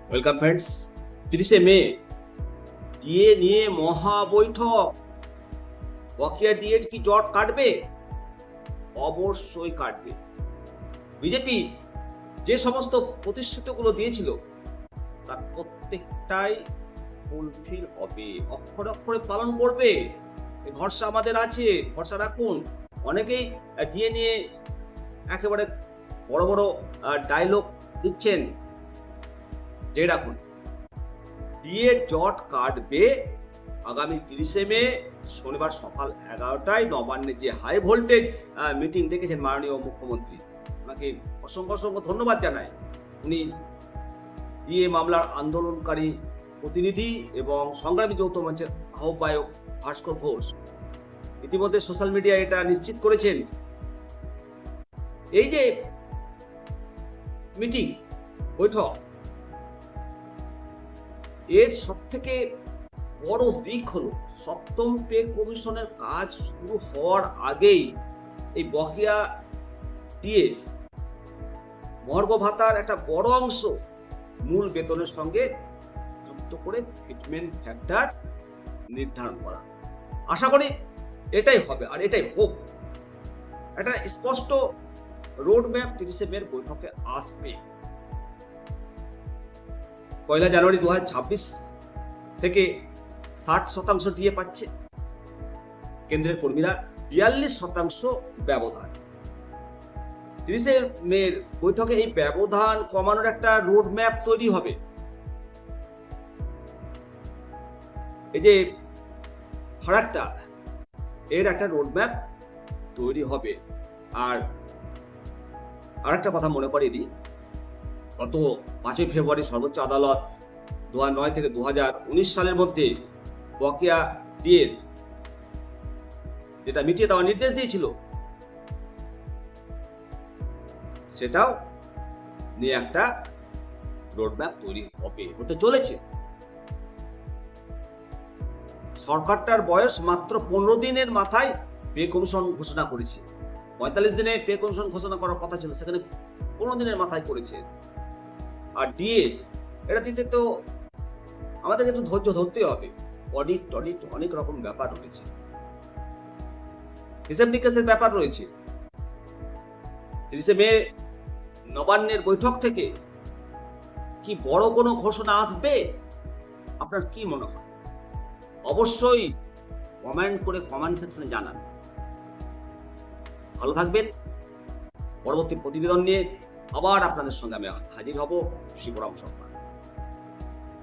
Welcome friends. 30শে মে DA নিয়ে মহা বৈঠক। বকেয়া ডিএ কি জট কাটবে? অবশ্যই কাটবে। বিজেপি যে সমস্ত প্রতিশ্রুতিগুলো দিয়েছিল তার প্রত্যেকটাই ফুলফিল হবে, অক্ষরে অক্ষরে পালন করবে। এই ভরসা আমাদের আছে, ভরসা রাখুন। অনেকেই ডিএ নিয়ে একেবারে বড় বড় ডায়লগ দিচ্ছেন, যে রাখুন ডিএ জট কাটবে। আগামী 30শে মে শনিবার সকাল 11টায় নবান্নে যে হাই ভোল্টেজ মিটিং ডেকেছেন মাননীয় মুখ্যমন্ত্রী, ওনাকে অসংখ্য অসংখ্য ধন্যবাদ জানাই। উনি ডিএ মামলার আন্দোলনকারী প্রতিনিধি এবং সংগ্রামী যৌথ মঞ্চের আহ্বায়ক ভাস্কর ঘোষ ইতিমধ্যে সোশ্যাল মিডিয়ায় এটা নিশ্চিত করেছেন। এই যে মিটিং বৈঠক, এর সব থেকে বড় দিক হলো সপ্তম পে কমিশনের কাজ শুরু হওয়ার আগেই এই বকেয়া দিয়ে মর্গ ভাতার একটা বড় অংশ মূল বেতনের সঙ্গে যুক্ত করে ফিটমেন্ট ফ্যাক্টর নির্ধারণ করা। আশা করি এটাই হবে আর এটাই হোক। একটা স্পষ্ট রোড ম্যাপ 30শে মের বৈঠকে আসবে। 1 জানুয়ারি 2026 থেকে 60% ডিএ পাচ্ছে কেন্দ্রের কর্মীরা, 42% ব্যবধান। 30শে মের বৈঠকে এই ব্যবধান কমানোর একটা রোড ম্যাপ তৈরি হবে। এই যে ফারাকটা, এর একটা রোড ম্যাপ তৈরি হবে। আর আরেকটা কথা মনে করিয়ে দিই, গত 5 ফেব্রুয়ারি সর্বোচ্চ আদালত 2009 থেকে 2019 সালের মধ্যে বকেয়া ডিএ যেটা মিটিয়ে দেওয়ার নির্দেশ দিয়েছিল, সেটাও নিয়ে একটা রোডম্যাপ তৈরি হতে চলেছে। সরকারটার বয়স মাত্র 15 দিনের মাথায় পে কমিশন ঘোষণা করেছে। 45 দিনে পে কমিশন ঘোষণা করার কথা ছিল, সেখানে 15 দিনের মাথায় করেছে। আর ডিএ এটা দিতে তো আমাদেরকে একটু ধৈর্য ধরতে হবে। অডিট অনেক রকম ব্যাপার রয়েছে, হিসাব নিকাশের ব্যাপার রয়েছে। 30শে মে নবান্নের বৈঠক থেকে কি বড় কোনো ঘোষণা আসবে? আপনার কি মনে হয়? অবশ্যই কমেন্ট করে কমেন্ট সেকশনে জানান। ভালো থাকবেন। পরবর্তী প্রতিবেদন নিয়ে আবার আপনাদের সঙ্গে আমি হাজির হব। শিবরাম সরকার।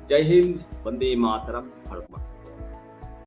জয় হিন্দ, বন্দে মাতরম, ভারত মাতা।